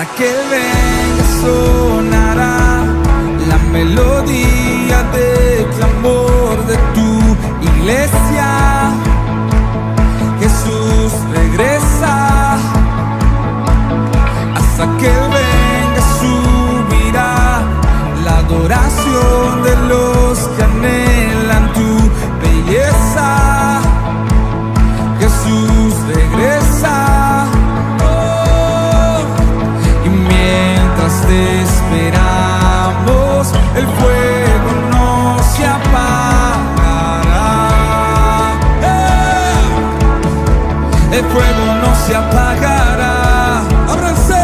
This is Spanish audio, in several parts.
hasta que venga sonará la melodía de clamor de tu iglesia. Jesús regresa, hasta que venga subirá la adoración de los que anhelan tu belleza. Jesús regresa, oh, y mientras te esperamos, el fuego no se apagará. El fuego no se apagará. Ábranse,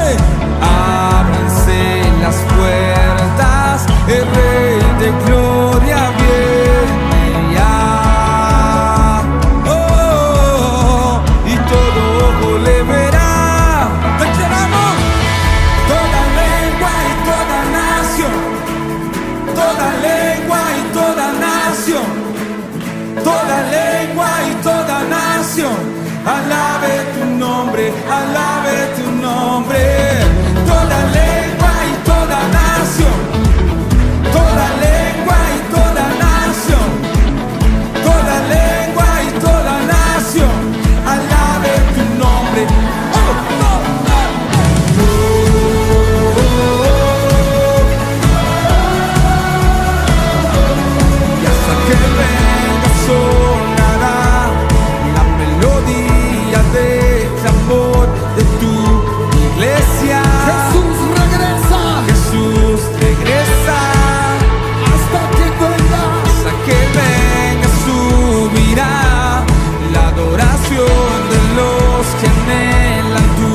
ábranse las puertas, el Rey de Gloria viene ya. Oh, y todo ojo le verá. Declaramos: toda lengua y toda nación, toda lengua y toda nación, toda lengua y toda nación, alabe tu nombre, alabe tu nombre. Toda lengua y toda nación, toda lengua y toda nación, toda lengua y toda nación, alabe tu nombre. Oh, oh, oh, oh. Y hasta que venga sonará la melodía de clamor de tu iglesia. Jesús regresa, Jesús regresa, hasta que venga subirá la adoración de los que anhelan tu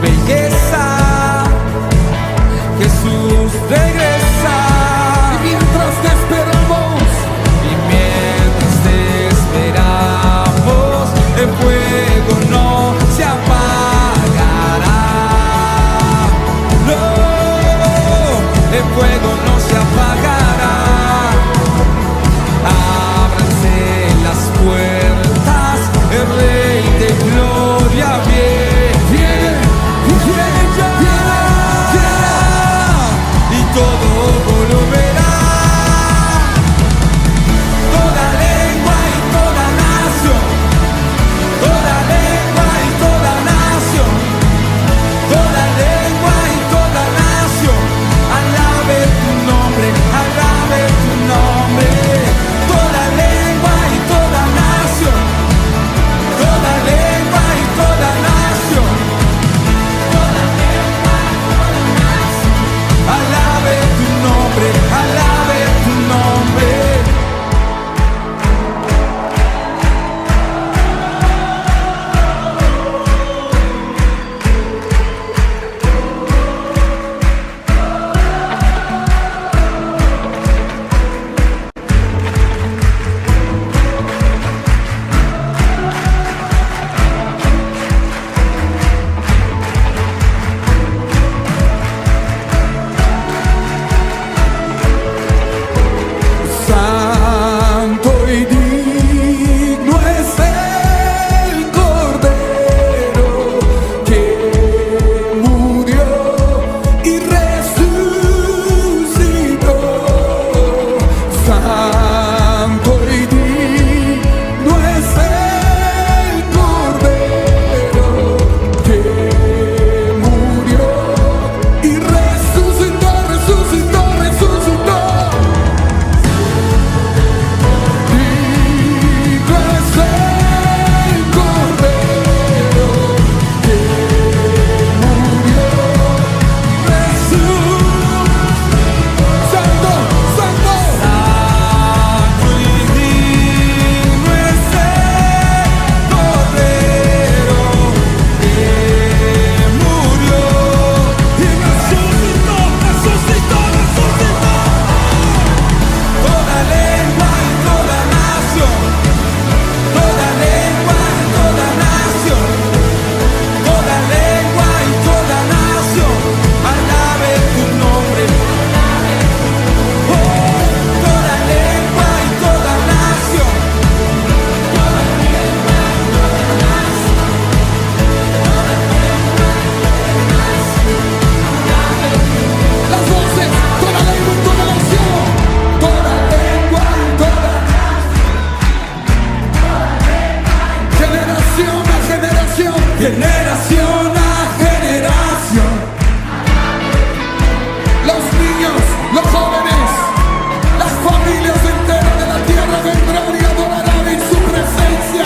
belleza. Jesús regresa, y mientras te esperamos, y mientras te esperamos, el fuego no se apagará. No, el fuego no se apagará. Ábranse las puertas, el Rey de Gloria viene ya, y todo lo verá. Toda lengua y toda nación, toda lengua y toda nación, toda lengua y toda nación, alabe tu nombre, alabe tu nombre. Toda lengua y toda nación, toda lengua y toda nación, toda lengua y toda nación, alabe tu nombre, alabe tu nombre. Santo y digno es el Cordero que murió y resucitó. Santo y digno es el Cordero que murió y resucitó, resucitó, resucitó. los niños, los jóvenes, las familias enteras de la tierra vendrán y adorarán en su presencia.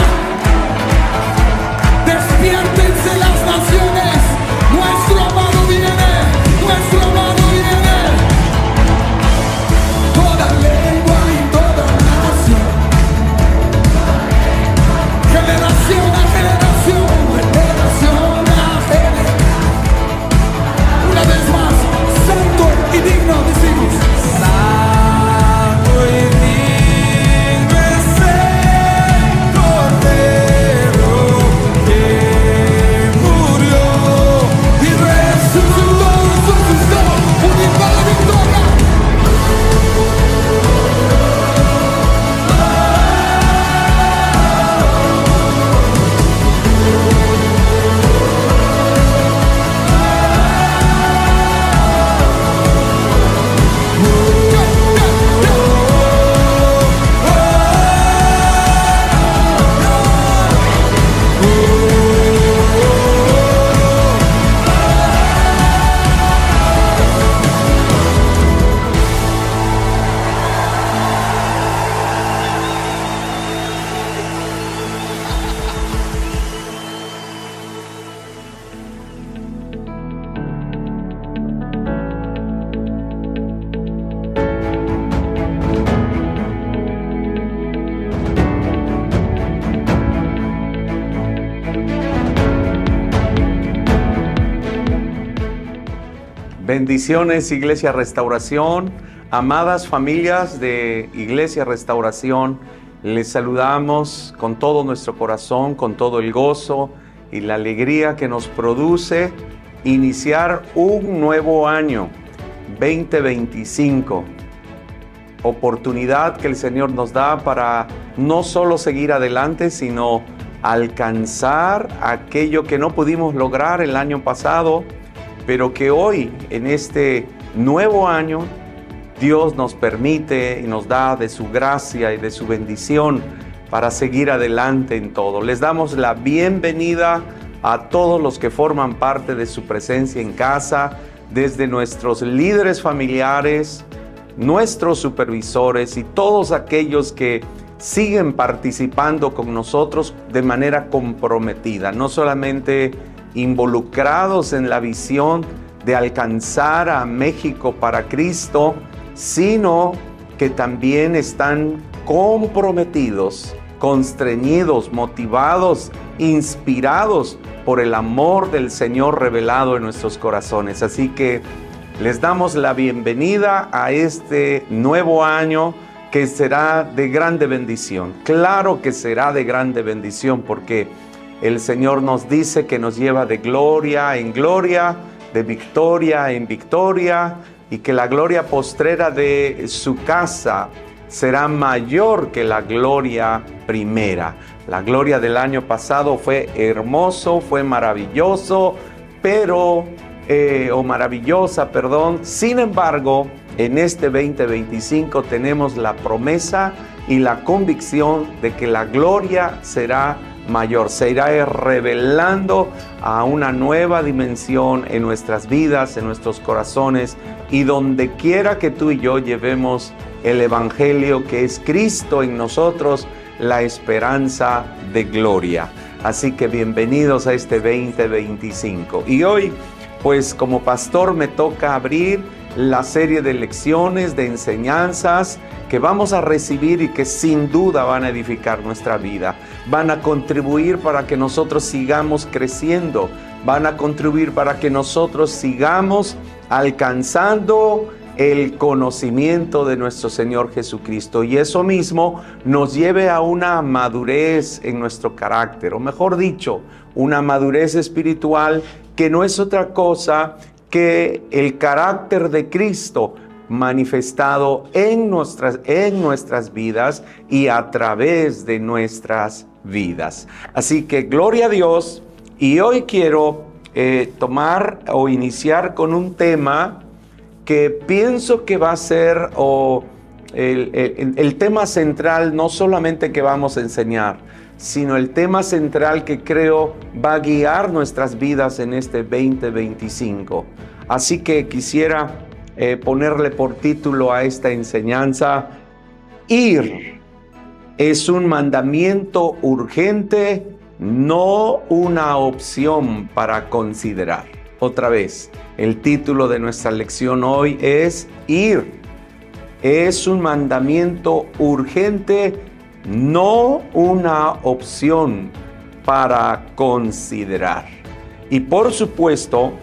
Despiértense las naciones, nuestro amado viene, nuestro amado viene. Toda lengua y toda nación, generación a generación, generación a generación. Una vez más, santo y digno decimos. Santo y digno es el Cordero que murió Y resucitó, uniendo la victoria. Bendiciones, Iglesia Restauración, amadas familias de Iglesia Restauración, les saludamos con todo nuestro corazón, con todo el gozo y la alegría que nos produce iniciar un nuevo año, 2025. Oportunidad que el Señor nos da para no solo seguir adelante, sino alcanzar aquello que no pudimos lograr el año pasado, pero que hoy, en este nuevo año, Dios nos permite y nos da de su gracia y de su bendición para seguir adelante en todo. Les damos la bienvenida a todos los que forman parte de su presencia en casa, desde nuestros líderes familiares, nuestros supervisores y todos aquellos que siguen participando con nosotros de manera comprometida, no solamente involucrados en la visión de alcanzar a México para Cristo, sino que también están comprometidos, constreñidos, motivados, inspirados por el amor del Señor revelado en nuestros corazones. Así que les damos la bienvenida a este nuevo año que será de grande bendición. Claro que será de grande bendición porque el Señor nos dice que nos lleva de gloria en gloria, de victoria en victoria, y que la gloria postrera de su casa será mayor que la gloria primera. La gloria del año pasado fue hermoso, fue maravilloso, maravillosa. Sin embargo, en este 2025 tenemos la promesa y la convicción de que la gloria será mayor, se irá revelando a una nueva dimensión en nuestras vidas, en nuestros corazones, y donde quiera que tú y yo llevemos el Evangelio, que es Cristo en nosotros, la esperanza de gloria. Así que bienvenidos a este 2025. Y hoy, pues como pastor me toca abrir la serie de lecciones, de enseñanzas que vamos a recibir y que sin duda van a edificar nuestra vida. Van a contribuir para que nosotros sigamos creciendo. Van a contribuir para que nosotros sigamos alcanzando el conocimiento de nuestro Señor Jesucristo. Y eso mismo nos lleve a una madurez en nuestro carácter, o mejor dicho, una madurez espiritual que no es otra cosa que el carácter de Cristo manifestado en nuestras vidas y a través de nuestras vidas. Así que gloria a Dios, y hoy quiero tomar o iniciar con un tema que pienso que va a ser el tema central, no solamente que vamos a enseñar, sino el tema central que creo va a guiar nuestras vidas en este 2025. Así que quisiera ponerle por título a esta enseñanza, ir es un mandamiento urgente, no una opción para considerar. Otra vez, el título de nuestra lección hoy es ir. Es un mandamiento urgente, no una opción para considerar. Y por supuesto,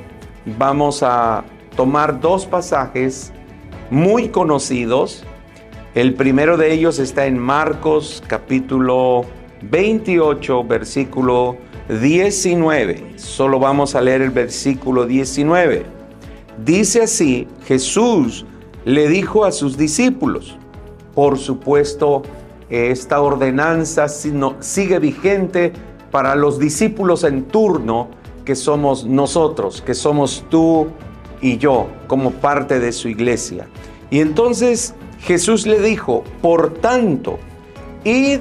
vamos a tomar dos pasajes muy conocidos. El primero de ellos está en Marcos capítulo 28, versículo 19. Solo vamos a leer el versículo 19. Dice así: Jesús le dijo a sus discípulos. Por supuesto, esta ordenanza sigue vigente para los discípulos en turno, que somos nosotros, que somos tú y yo, como parte de su iglesia. Y entonces Jesús le dijo: por tanto, id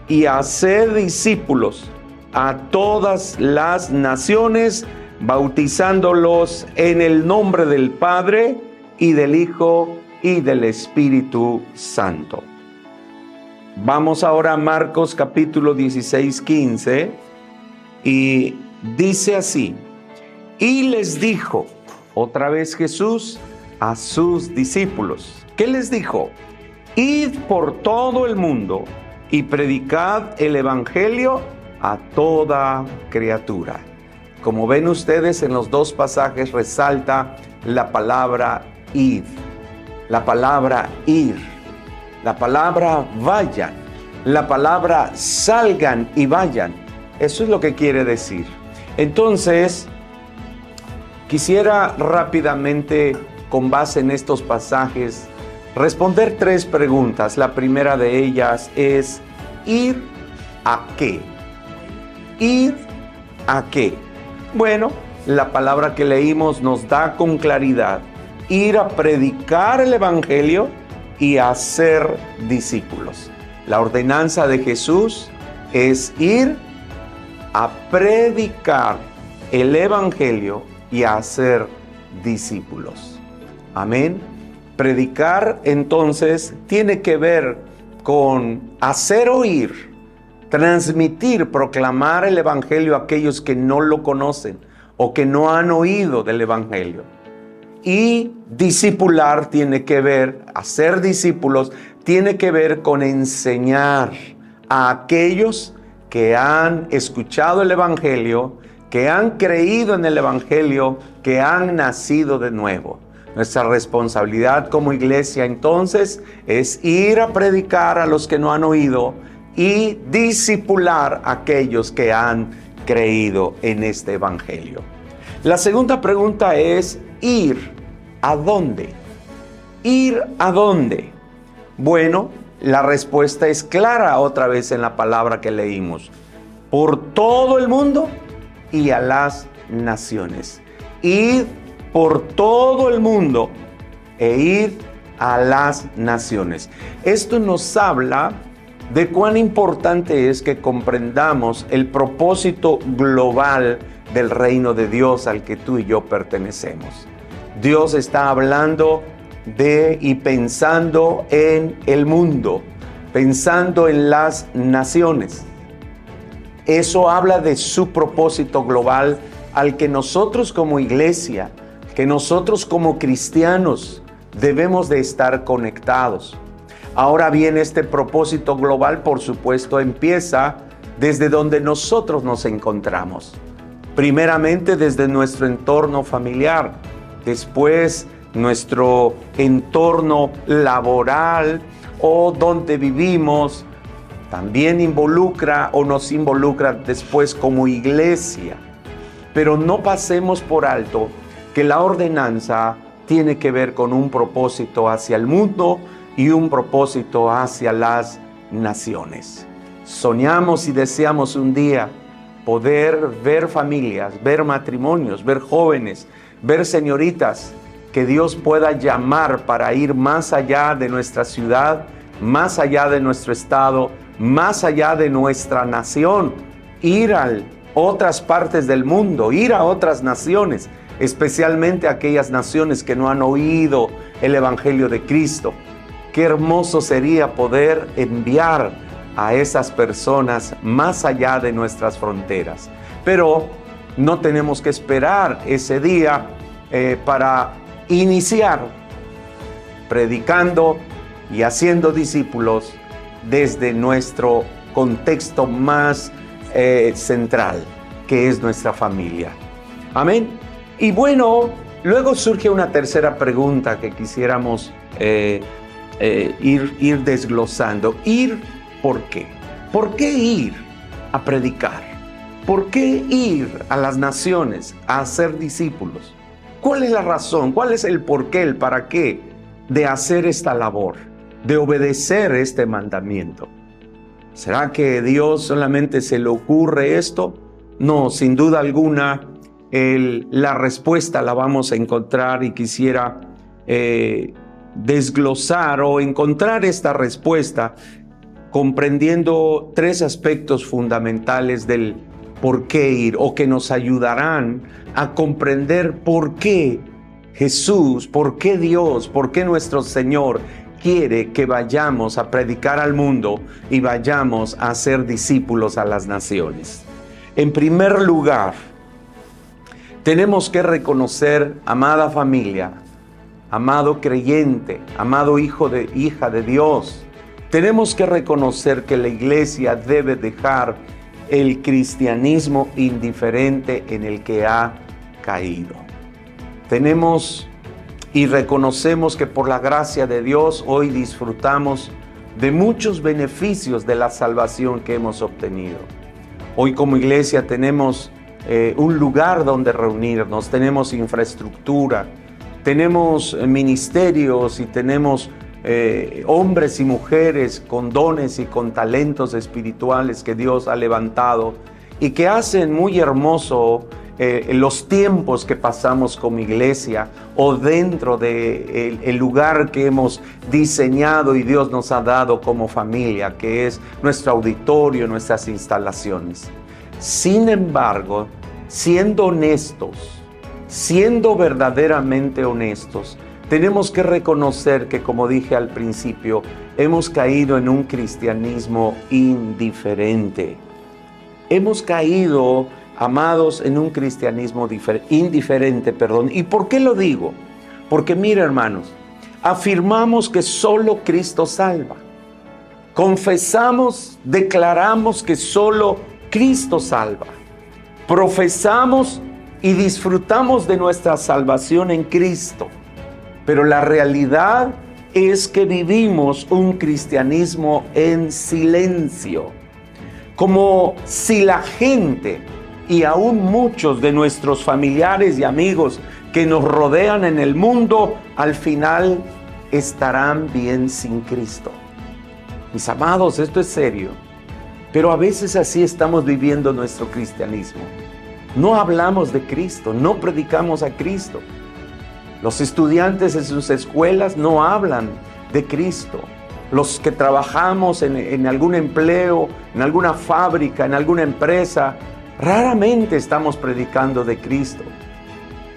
y haced discípulos a todas las naciones, bautizándolos en el nombre del Padre y del Hijo y del Espíritu Santo. Vamos ahora a Marcos capítulo 16, 15, y dice así: y les dijo, otra vez Jesús, a sus discípulos. ¿Qué les dijo? Id por todo el mundo y predicad el evangelio a toda criatura. Como ven ustedes, en los dos pasajes resalta la palabra id, la palabra ir, la palabra vayan, la palabra salgan y vayan. Eso es lo que quiere decir. Entonces, quisiera rápidamente, con base en estos pasajes, responder tres preguntas. La primera de ellas es: ¿ir a qué? ¿Ir a qué? Bueno, la palabra que leímos nos da con claridad: ir a predicar el evangelio y a ser discípulos. La ordenanza de Jesús es ir a predicar el evangelio y a ser discípulos. Amén. Predicar entonces tiene que ver con hacer oír, transmitir, proclamar el evangelio a aquellos que no lo conocen o que no han oído del evangelio. Y discipular tiene que ver, hacer discípulos, tiene que ver con enseñar a aquellos que han escuchado el evangelio, que han creído en el evangelio, que han nacido de nuevo. Nuestra responsabilidad como iglesia entonces es ir a predicar a los que no han oído y discipular a aquellos que han creído en este evangelio. La segunda pregunta es: ¿ir a dónde? ¿Ir a dónde? Bueno, la respuesta es clara otra vez en la palabra que leímos: por todo el mundo y a las naciones. Id por todo el mundo e ir a las naciones. Esto nos habla de cuán importante es que comprendamos el propósito global del reino de Dios al que tú y yo pertenecemos. Dios está hablando de y pensando en el mundo, pensando en las naciones. Eso habla de su propósito global al que nosotros como iglesia, que nosotros como cristianos debemos de estar conectados. Ahora bien, este propósito global, por supuesto, empieza desde donde nosotros nos encontramos. Primeramente desde nuestro entorno familiar, después nuestro entorno laboral o donde vivimos. También involucra o nos involucra después como iglesia. Pero no pasemos por alto que la ordenanza tiene que ver con un propósito hacia el mundo y un propósito hacia las naciones. Soñamos y deseamos un día poder ver familias, ver matrimonios, ver jóvenes, ver señoritas que Dios pueda llamar para ir más allá de nuestra ciudad, más allá de nuestro estado, más allá de nuestra nación, ir a otras partes del mundo, ir a otras naciones. especialmente aquellas naciones que no han oído el Evangelio de Cristo. Qué hermoso sería poder enviar a esas personas más allá de nuestras fronteras. Pero no tenemos que esperar ese día para iniciar predicando y haciendo discípulos desde nuestro contexto más central, que es nuestra familia. Amén. Y bueno, luego surge una tercera pregunta que quisiéramos ir desglosando. ¿Por qué? ¿Por qué ir a predicar? ¿Por qué ir a las naciones a hacer discípulos? ¿Cuál es la razón? ¿Cuál es el porqué, el para qué de hacer esta labor, de obedecer este mandamiento? ¿Será que a Dios solamente se le ocurre esto? No, sin duda alguna, la respuesta la vamos a encontrar, y quisiera desglosar o encontrar esta respuesta comprendiendo tres aspectos fundamentales del por qué ir, o que nos ayudarán a comprender por qué Jesús, por qué Dios, por qué nuestro Señor quiere que vayamos a predicar al mundo y vayamos a hacer discípulos a las naciones. En primer lugar, tenemos que reconocer, amada familia, amado creyente, amado hija de Dios, tenemos que reconocer que la iglesia debe dejar el cristianismo indiferente en el que ha caído. Tenemos y reconocemos que por la gracia de Dios hoy disfrutamos de muchos beneficios de la salvación que hemos obtenido. Hoy como iglesia tenemos un lugar donde reunirnos, tenemos infraestructura, tenemos ministerios y tenemos hombres y mujeres con dones y con talentos espirituales que Dios ha levantado y que hacen muy hermoso los tiempos que pasamos como iglesia o dentro del lugar que hemos diseñado y Dios nos ha dado como familia, que es nuestro auditorio, nuestras instalaciones. Sin embargo, siendo honestos, siendo verdaderamente honestos, tenemos que reconocer que, como dije al principio, hemos caído en un cristianismo indiferente. Hemos caído, amados, en un cristianismo indiferente. ¿Y por qué lo digo? Porque mira, hermanos, afirmamos que solo Cristo salva. Confesamos, declaramos que solo Cristo salva. Profesamos y disfrutamos de nuestra salvación en Cristo. Pero la realidad es que vivimos un cristianismo en silencio, como si la gente y aún muchos de nuestros familiares y amigos que nos rodean en el mundo, al final estarán bien sin Cristo. Mis amados, esto es serio, pero a veces así estamos viviendo nuestro cristianismo. No hablamos de Cristo, no predicamos a Cristo. Los estudiantes en sus escuelas no hablan de Cristo. Los que trabajamos en algún empleo, en alguna fábrica, en alguna empresa, raramente estamos predicando de Cristo.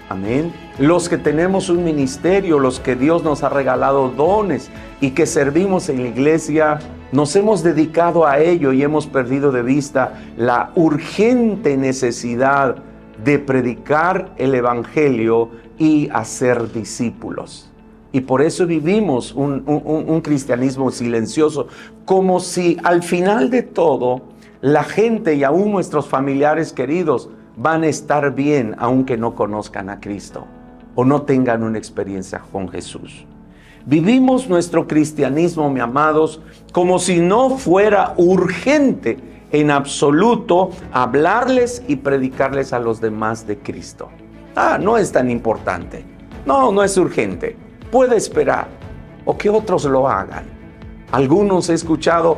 Amén. Los que tenemos un ministerio, los que Dios nos ha regalado dones y que servimos en la iglesia, nos hemos dedicado a ello y hemos perdido de vista la urgente necesidad de predicar el Evangelio y hacer discípulos. Y por eso vivimos un cristianismo silencioso, como si al final de todo la gente y aún nuestros familiares queridos van a estar bien aunque no conozcan a Cristo o no tengan una experiencia con Jesús. Vivimos nuestro cristianismo, mis amados, como si no fuera urgente en absoluto hablarles y predicarles a los demás de Cristo. No es tan importante. No es urgente. Puede esperar o que otros lo hagan. Algunos he escuchado,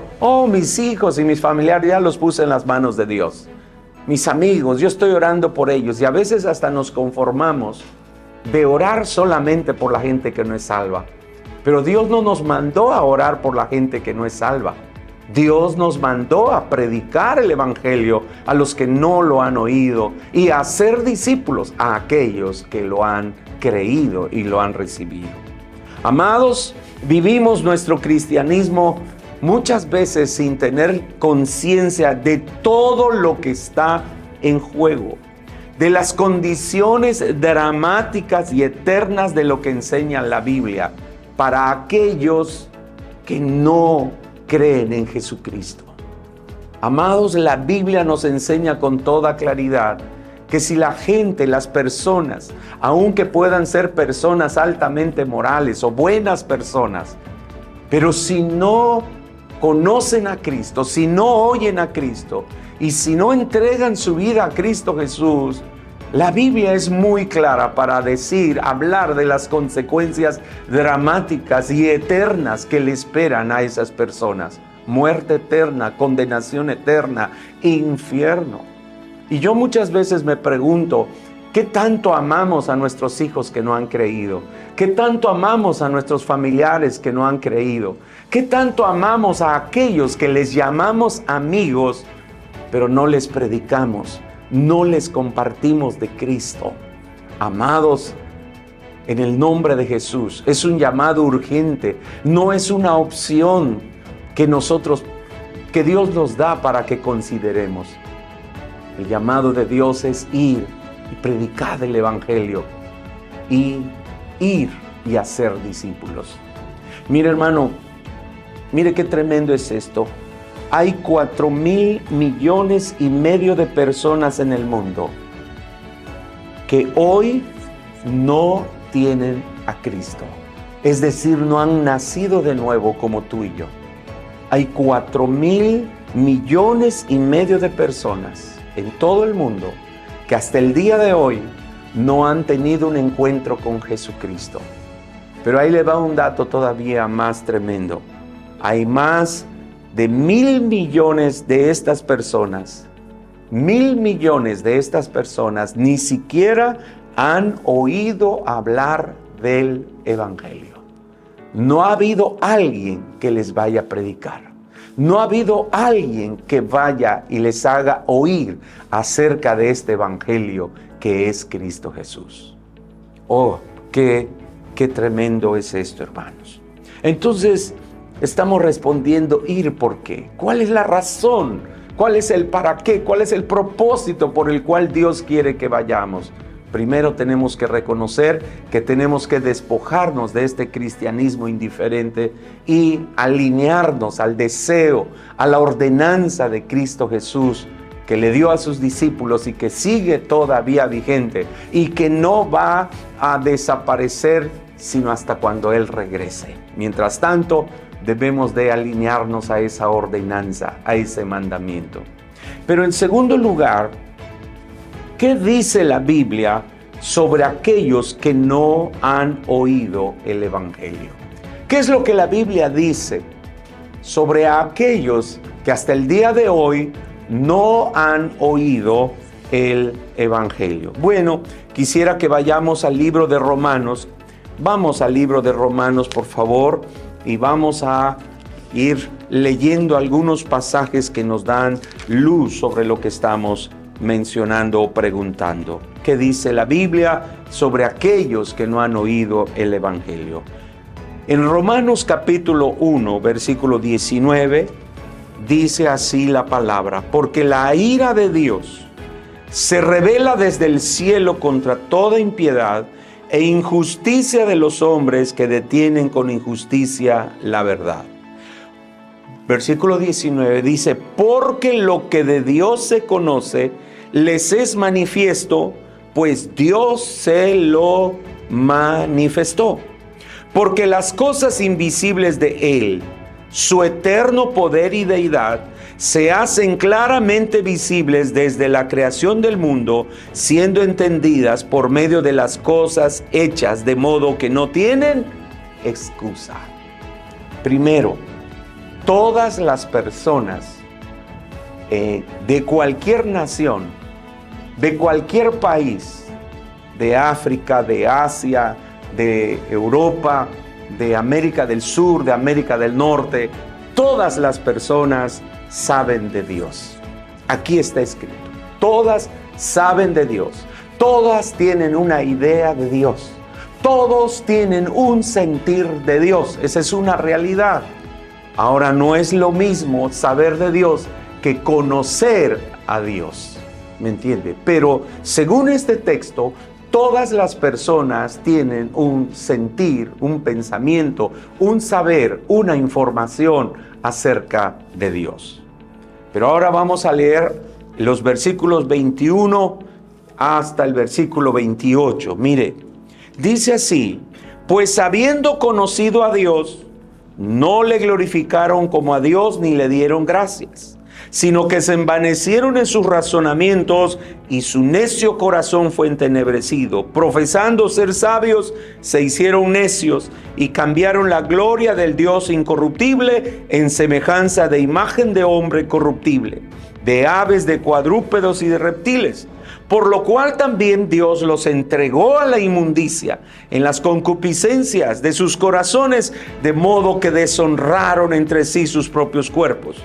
mis hijos y mis familiares ya los puse en las manos de Dios. Mis amigos, yo estoy orando por ellos, y a veces hasta nos conformamos de orar solamente por la gente que no es salva. Pero Dios no nos mandó a orar por la gente que no es salva. Dios nos mandó a predicar el Evangelio a los que no lo han oído y a hacer discípulos a aquellos que lo han creído y lo han recibido. Amados, vivimos nuestro cristianismo muchas veces sin tener conciencia de todo lo que está en juego, de las condiciones dramáticas y eternas de lo que enseña la Biblia para aquellos que no creen en Jesucristo. Amados, la Biblia nos enseña con toda claridad que si la gente, las personas, aunque puedan ser personas altamente morales o buenas personas, pero si no conocen a Cristo, si no oyen a Cristo y si no entregan su vida a Cristo Jesús, la Biblia es muy clara para hablar de las consecuencias dramáticas y eternas que le esperan a esas personas. Muerte eterna, condenación eterna, infierno. Y yo muchas veces me pregunto, ¿qué tanto amamos a nuestros hijos que no han creído? ¿Qué tanto amamos a nuestros familiares que no han creído? ¿Qué tanto amamos a aquellos que les llamamos amigos, pero no les predicamos? No les compartimos de Cristo. Amados, en el nombre de Jesús, es un llamado urgente, no es una opción que Dios nos da para que consideremos. El llamado de Dios es ir y predicar el Evangelio y ir y hacer discípulos. Mire, hermano, mire qué tremendo es esto. Hay 4.000 millones y medio de personas en el mundo que hoy no tienen a Cristo. Es decir, no han nacido de nuevo como tú y yo. Hay 4.000 millones y medio de personas en todo el mundo que hasta el día de hoy no han tenido un encuentro con Jesucristo. Pero ahí le va un dato todavía más tremendo. Hay más de 1.000 millones de estas personas, 1.000 millones de estas personas ni siquiera han oído hablar del Evangelio. No ha habido alguien que les vaya a predicar. No ha habido alguien que vaya y les haga oír acerca de este Evangelio que es Cristo Jesús. Oh, qué tremendo es esto, hermanos. Entonces, estamos respondiendo ir por qué. ¿Cuál es la razón? ¿Cuál es el para qué? ¿Cuál es el propósito por el cual Dios quiere que vayamos? Primero tenemos que reconocer que tenemos que despojarnos de este cristianismo indiferente y alinearnos al deseo, a la ordenanza de Cristo Jesús que le dio a sus discípulos y que sigue todavía vigente y que no va a desaparecer sino hasta cuando Él regrese. Mientras tanto, debemos de alinearnos a esa ordenanza, a ese mandamiento. Pero en segundo lugar, ¿qué dice la Biblia sobre aquellos que no han oído el Evangelio? ¿Qué es lo que la Biblia dice sobre aquellos que hasta el día de hoy no han oído el Evangelio? Bueno, quisiera que vayamos al libro de Romanos. Vamos al libro de Romanos, por favor, y vamos a ir leyendo algunos pasajes que nos dan luz sobre lo que estamos mencionando o preguntando. ¿Qué dice la Biblia sobre aquellos que no han oído el Evangelio? En Romanos capítulo 1, versículo 19, dice así la palabra: porque la ira de Dios se revela desde el cielo contra toda impiedad e injusticia de los hombres que detienen con injusticia la verdad. Versículo 19 dice: porque lo que de Dios se conoce les es manifiesto, pues Dios se lo manifestó. Porque las cosas invisibles de Él, su eterno poder y deidad, se hacen claramente visibles desde la creación del mundo, siendo entendidas por medio de las cosas hechas, de modo que no tienen excusa. Primero, todas las personas de cualquier nación, de cualquier país, de África, de Asia, de Europa, de América del Sur, de América del Norte, todas las personas saben de Dios. Aquí está escrito. Todas saben de Dios. Todas tienen una idea de Dios. Todos tienen un sentir de Dios. Esa es una realidad. Ahora, no es lo mismo saber de Dios que conocer a Dios. ¿Me entiende? Pero según este texto, todas las personas tienen un sentir, un pensamiento, un saber, una información acerca de Dios. Pero ahora vamos a leer los versículos 21 hasta el versículo 28. Mire, dice así: pues habiendo conocido a Dios, no le glorificaron como a Dios ni le dieron gracias, sino que se envanecieron en sus razonamientos y su necio corazón fue entenebrecido. Profesando ser sabios, se hicieron necios y cambiaron la gloria del Dios incorruptible en semejanza de imagen de hombre corruptible, de aves, de cuadrúpedos y de reptiles. Por lo cual también Dios los entregó a la inmundicia en las concupiscencias de sus corazones, de modo que deshonraron entre sí sus propios cuerpos,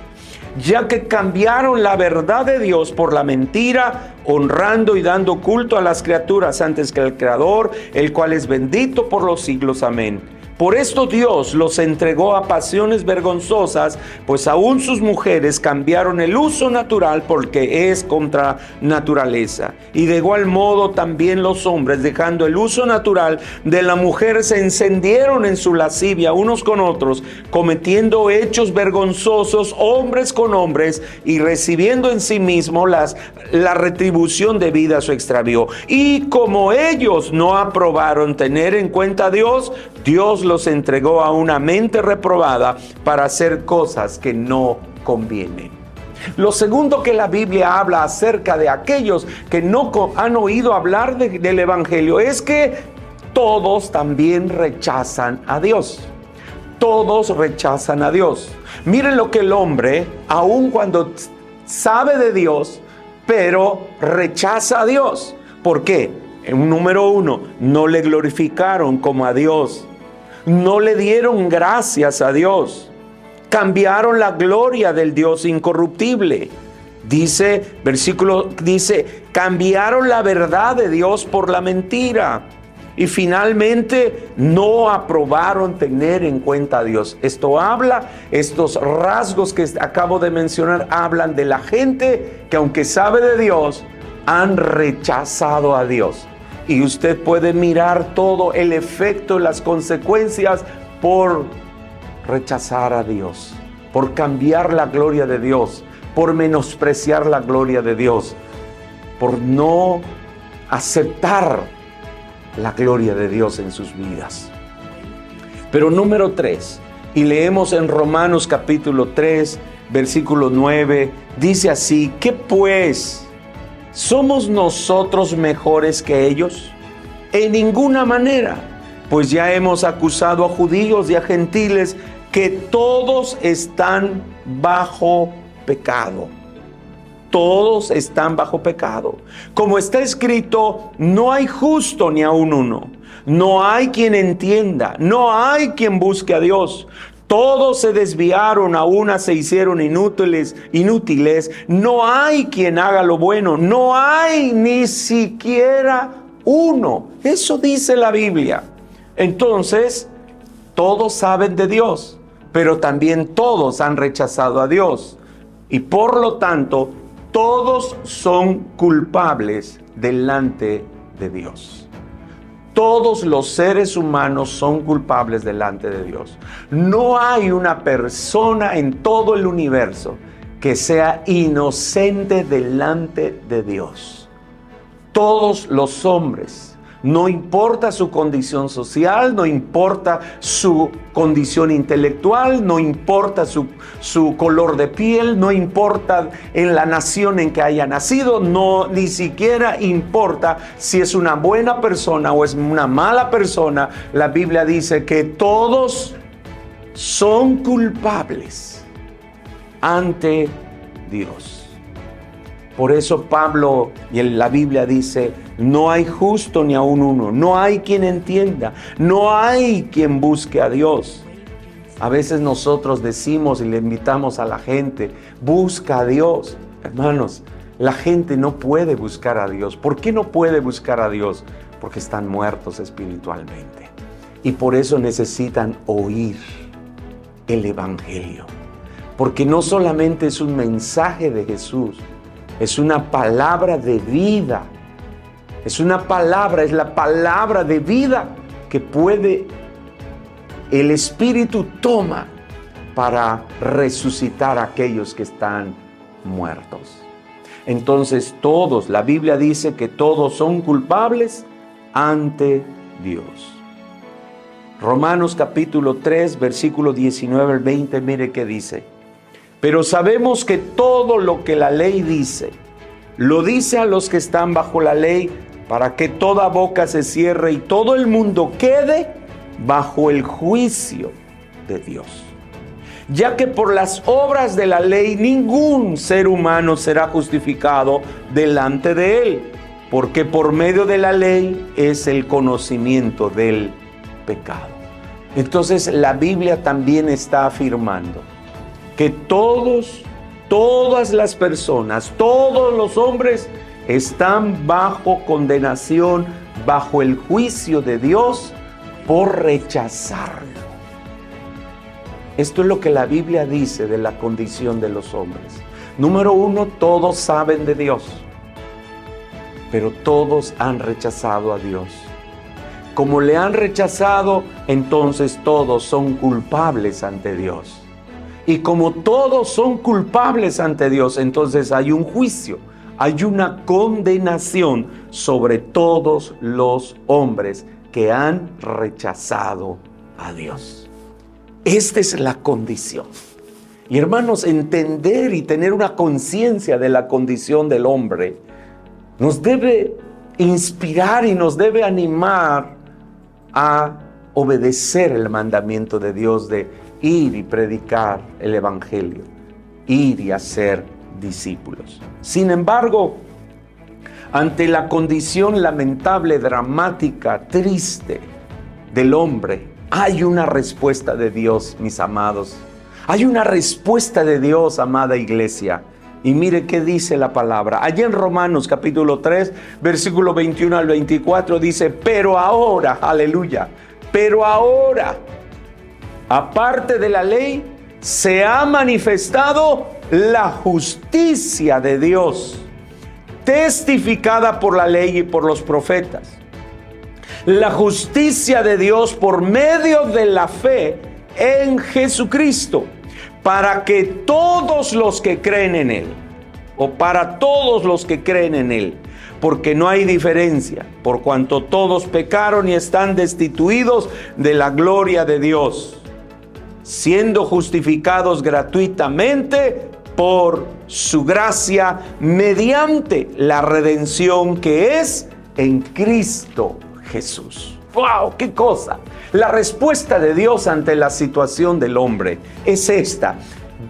ya que cambiaron la verdad de Dios por la mentira, honrando y dando culto a las criaturas antes que al Creador, el cual es bendito por los siglos. Amén. Por esto Dios los entregó a pasiones vergonzosas, pues aún sus mujeres cambiaron el uso natural porque es contra naturaleza. Y de igual modo también los hombres, dejando el uso natural de la mujer, se encendieron en su lascivia unos con otros, cometiendo hechos vergonzosos hombres con hombres y recibiendo en sí mismos la retribución debida a su extravío. Y como ellos no aprobaron tener en cuenta a Dios, Dios los entregó a una mente reprobada para hacer cosas que no convienen. Lo segundo que la Biblia habla acerca de aquellos que no han oído hablar del Evangelio es que todos también rechazan a Dios. Todos rechazan a Dios. Miren lo que el hombre, aun cuando sabe de Dios, pero rechaza a Dios. ¿Por qué? Número uno, no le glorificaron como a Dios. No le dieron gracias a Dios. Cambiaron la gloria del Dios incorruptible. Versículo dice, cambiaron la verdad de Dios por la mentira. Y finalmente no aprobaron tener en cuenta a Dios. Estos rasgos que acabo de mencionar hablan de la gente que, aunque sabe de Dios, han rechazado a Dios. Y usted puede mirar todo el efecto y las consecuencias por rechazar a Dios, por cambiar la gloria de Dios, por menospreciar la gloria de Dios, por no aceptar la gloria de Dios en sus vidas. Pero número 3, y leemos en Romanos capítulo 3, versículo 9, dice así: ¿qué pues? ¿Somos nosotros mejores que ellos? En ninguna manera, pues ya hemos acusado a judíos y a gentiles que todos están bajo pecado. Todos están bajo pecado. Como está escrito, no hay justo ni aun uno. No hay quien entienda, no hay quien busque a Dios. Todos se desviaron, a una se hicieron inútiles. No hay quien haga lo bueno. No hay ni siquiera uno. Eso dice la Biblia. Entonces, todos saben de Dios, pero también todos han rechazado a Dios. Y por lo tanto, todos son culpables delante de Dios. Todos los seres humanos son culpables delante de Dios. No hay una persona en todo el universo que sea inocente delante de Dios. Todos los hombres, no importa su condición social, no importa su condición intelectual, no importa su color de piel, no importa en la nación en que haya nacido, ni siquiera importa si es una buena persona o es una mala persona. La Biblia dice que todos son culpables ante Dios. Por eso Pablo y en la Biblia dice, no hay justo ni aun uno, no hay quien entienda, no hay quien busque a Dios. A veces nosotros decimos y le invitamos a la gente, busca a Dios. Hermanos, la gente no puede buscar a Dios. ¿Por qué no puede buscar a Dios? Porque están muertos espiritualmente. Y por eso necesitan oír el Evangelio. Porque no solamente es un mensaje de Jesús, es una palabra de vida. Es la palabra de vida que el Espíritu toma para resucitar a aquellos que están muertos. Entonces la Biblia dice que todos son culpables ante Dios. Romanos capítulo 3, versículo 19 al 20, mire qué dice. Pero sabemos que todo lo que la ley dice, lo dice a los que están bajo la ley, para que toda boca se cierre y todo el mundo quede bajo el juicio de Dios. Ya que por las obras de la ley ningún ser humano será justificado delante de él, porque por medio de la ley es el conocimiento del pecado. Entonces la Biblia también está afirmando que todas las personas, todos los hombres están bajo condenación, bajo el juicio de Dios por rechazarlo. Esto es lo que la Biblia dice de la condición de los hombres. Número 1, todos saben de Dios, pero todos han rechazado a Dios. Como le han rechazado, entonces todos son culpables ante Dios. Y como todos son culpables ante Dios, entonces hay un juicio, hay una condenación sobre todos los hombres que han rechazado a Dios. Esta es la condición. Y hermanos, entender y tener una conciencia de la condición del hombre nos debe inspirar y nos debe animar a obedecer el mandamiento de Dios de ir y predicar el Evangelio, ir y hacer discípulos. Sin embargo, ante la condición lamentable, dramática, triste del hombre, hay una respuesta de Dios, mis amados. Hay una respuesta de Dios, amada iglesia. Y mire qué dice la palabra. Allí en Romanos capítulo 3, versículo 21 al 24 dice, pero ahora, aleluya, pero ahora, aparte de la ley, se ha manifestado la justicia de Dios, testificada por la ley y por los profetas. La justicia de Dios por medio de la fe en Jesucristo, para que todos los que creen en Él, o para todos los que creen en Él, porque no hay diferencia, por cuanto todos pecaron y están destituidos de la gloria de Dios, siendo justificados gratuitamente por su gracia mediante la redención que es en Cristo Jesús. ¡Wow! ¡Qué cosa! La respuesta de Dios ante la situación del hombre es esta.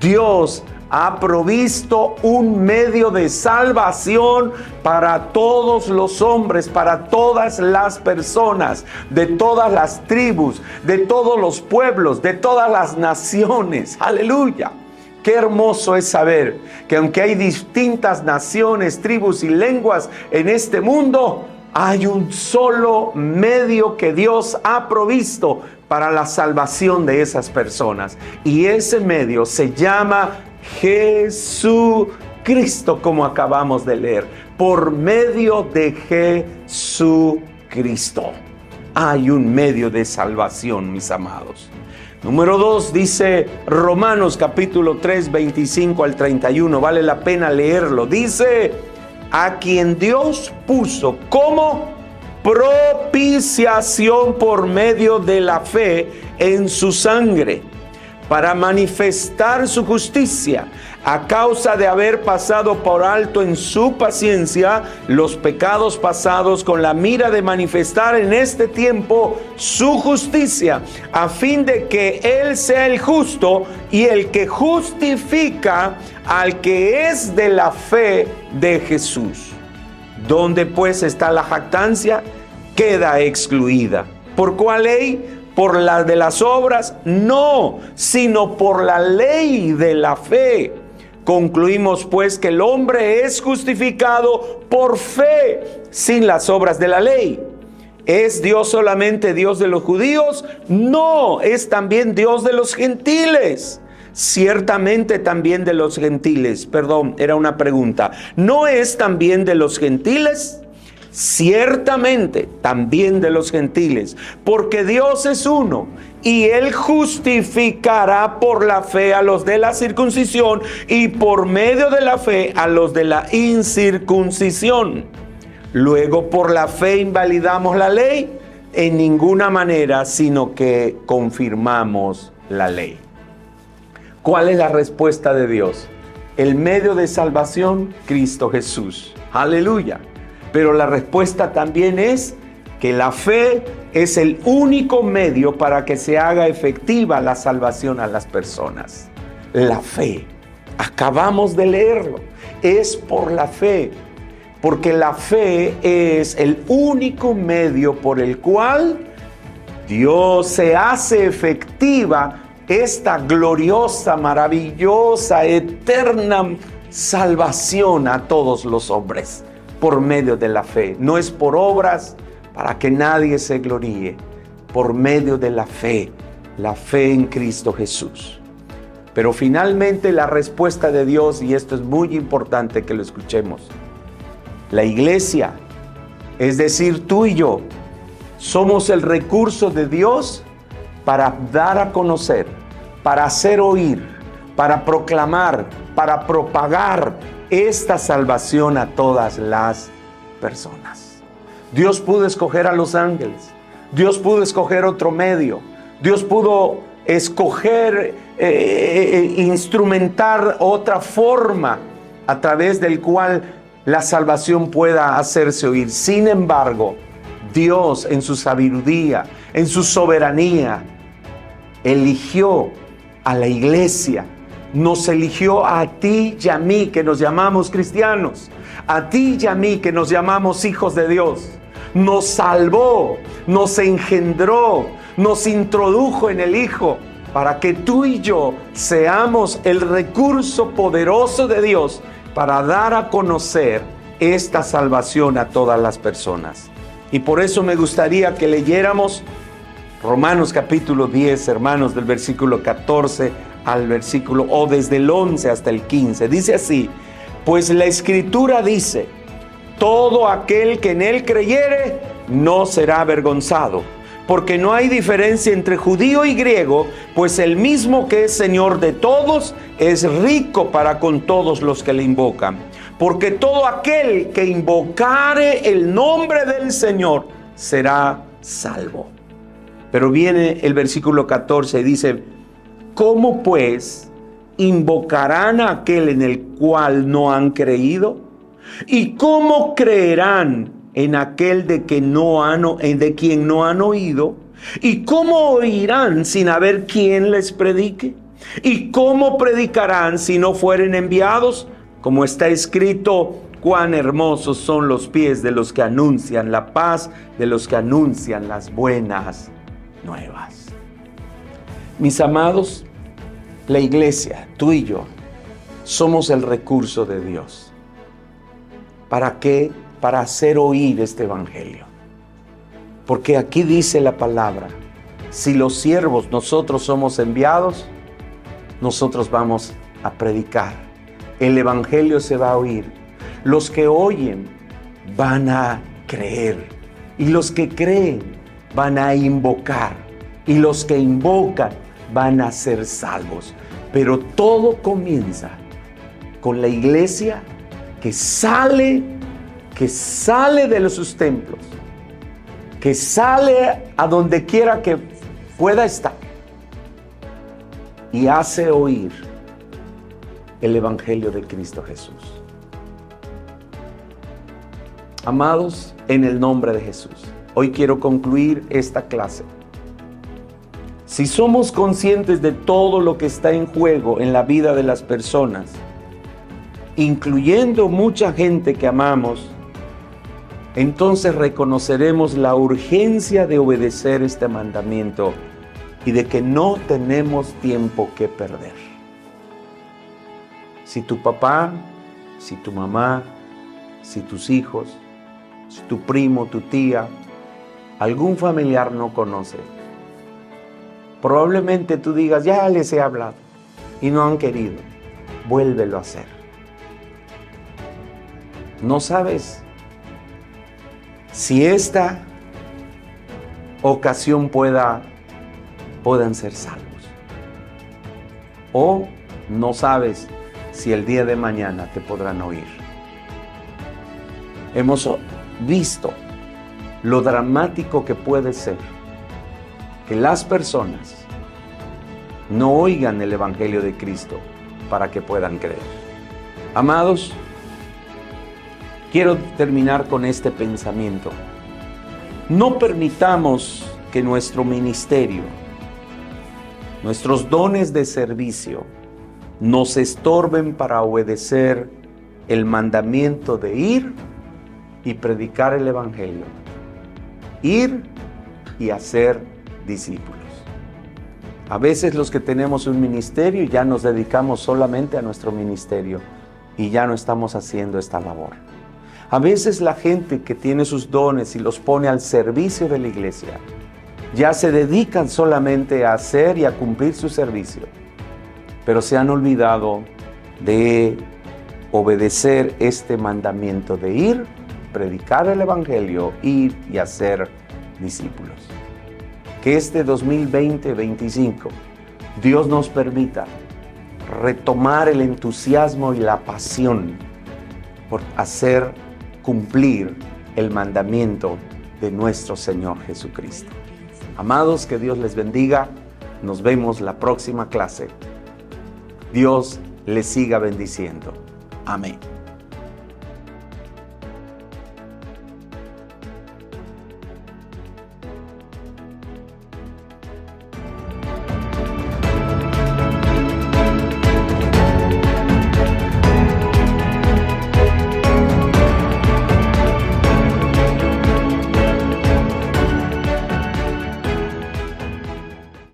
Dios ha provisto un medio de salvación para todos los hombres, para todas las personas, de todas las tribus, de todos los pueblos, de todas las naciones. ¡Aleluya! Qué hermoso es saber que aunque hay distintas naciones, tribus y lenguas en este mundo, hay un solo medio que Dios ha provisto para la salvación de esas personas. Y ese medio se llama Jesucristo, como acabamos de leer. Por medio de Jesucristo hay un medio de salvación, mis amados. Número 2, dice Romanos capítulo 3, 25 al 31. Vale la pena leerlo. Dice, a quien Dios puso como propiciación por medio de la fe en su sangre, para manifestar su justicia, a causa de haber pasado por alto en su paciencia los pecados pasados, con la mira de manifestar en este tiempo su justicia, a fin de que Él sea el justo y el que justifica al que es de la fe de Jesús. ¿Dónde pues está la jactancia? Queda excluida. ¿Por cuál ley? ¿Por la de las obras? No, sino por la ley de la fe. Concluimos pues que el hombre es justificado por fe, sin las obras de la ley. ¿Es Dios solamente Dios de los judíos? No, es también Dios de los gentiles. Ciertamente también de los gentiles. Perdón, era una pregunta. ¿No es también de los gentiles? Ciertamente también de los gentiles, porque Dios es uno y Él justificará por la fe a los de la circuncisión y por medio de la fe a los de la incircuncisión. Luego, por la fe invalidamos la ley, en ninguna manera, sino que confirmamos la ley. ¿Cuál es la respuesta de Dios? El medio de salvación, Cristo Jesús. Aleluya. Pero la respuesta también es que la fe es el único medio para que se haga efectiva la salvación a las personas. La fe. Acabamos de leerlo. Es por la fe. Porque la fe es el único medio por el cual Dios se hace efectiva esta gloriosa, maravillosa, eterna salvación a todos los hombres. Por medio de la fe. No es por obras para que nadie se gloríe. Por medio de la fe en Cristo Jesús. Pero finalmente la respuesta de Dios, y esto es muy importante que lo escuchemos. La iglesia, es decir, tú y yo, somos el recurso de Dios para dar a conocer, para hacer oír, para proclamar, para propagar esta salvación a todas las personas. Dios pudo escoger a los ángeles. Dios pudo escoger otro medio. Dios pudo escoger, instrumentar otra forma a través del cual la salvación pueda hacerse oír. Sin embargo, Dios en su sabiduría, en su soberanía, eligió a la iglesia. Nos eligió a ti y a mí que nos llamamos cristianos, a ti y a mí que nos llamamos hijos de Dios. Nos salvó, nos engendró, nos introdujo en el Hijo para que tú y yo seamos el recurso poderoso de Dios para dar a conocer esta salvación a todas las personas. Y por eso me gustaría que leyéramos Romanos capítulo 10, hermanos, del versículo 14 al versículo, o desde el 11 hasta el 15. Dice así: pues la Escritura dice, todo aquel que en él creyere no será avergonzado, porque no hay diferencia entre judío y griego, pues el mismo que es Señor de todos es rico para con todos los que le invocan. Porque todo aquel que invocare el nombre del Señor será salvo. Pero viene el versículo 14 y dice: ¿cómo pues invocarán a aquel en el cual no han creído? ¿Y cómo creerán en aquel de quien no han oído? ¿Y cómo oirán sin haber quien les predique? ¿Y cómo predicarán si no fueren enviados? Como está escrito: cuán hermosos son los pies de los que anuncian la paz, de los que anuncian las buenas nuevas. Mis amados, la iglesia, tú y yo, somos el recurso de Dios. ¿Para qué? Para hacer oír este evangelio. Porque aquí dice la palabra: si los siervos, nosotros somos enviados, nosotros vamos a predicar. El evangelio se va a oír. Los que oyen van a creer. Y los que creen van a invocar. Y los que invocan van a ser salvos. Pero todo comienza con la iglesia que sale de sus templos, que sale a donde quiera que pueda estar y hace oír el evangelio de Cristo Jesús. Amados, en el nombre de Jesús, hoy quiero concluir esta clase. Si somos conscientes de todo lo que está en juego en la vida de las personas, incluyendo mucha gente que amamos, entonces reconoceremos la urgencia de obedecer este mandamiento y de que no tenemos tiempo que perder. Si tu papá, si tu mamá, si tus hijos, si tu primo, tu tía, algún familiar no conoce, probablemente tú digas, ya les he hablado y no han querido. Vuélvelo a hacer. No sabes si esta ocasión puedan ser salvos. O no sabes si el día de mañana te podrán oír. Hemos visto lo dramático que puede ser que las personas no oigan el Evangelio de Cristo para que puedan creer. Amados, quiero terminar con este pensamiento. No permitamos que nuestro ministerio, nuestros dones de servicio, nos estorben para obedecer el mandamiento de ir y predicar el Evangelio. Ir y hacer discípulos. A veces los que tenemos un ministerio ya nos dedicamos solamente a nuestro ministerio y ya no estamos haciendo esta labor. A veces la gente que tiene sus dones y los pone al servicio de la iglesia ya se dedican solamente a hacer y a cumplir su servicio, pero se han olvidado de obedecer este mandamiento de ir, predicar el Evangelio, ir y hacer discípulos. Que este 2020-25 Dios nos permita retomar el entusiasmo y la pasión por hacer cumplir el mandamiento de nuestro Señor Jesucristo. Amados, que Dios les bendiga. Nos vemos la próxima clase. Dios les siga bendiciendo. Amén.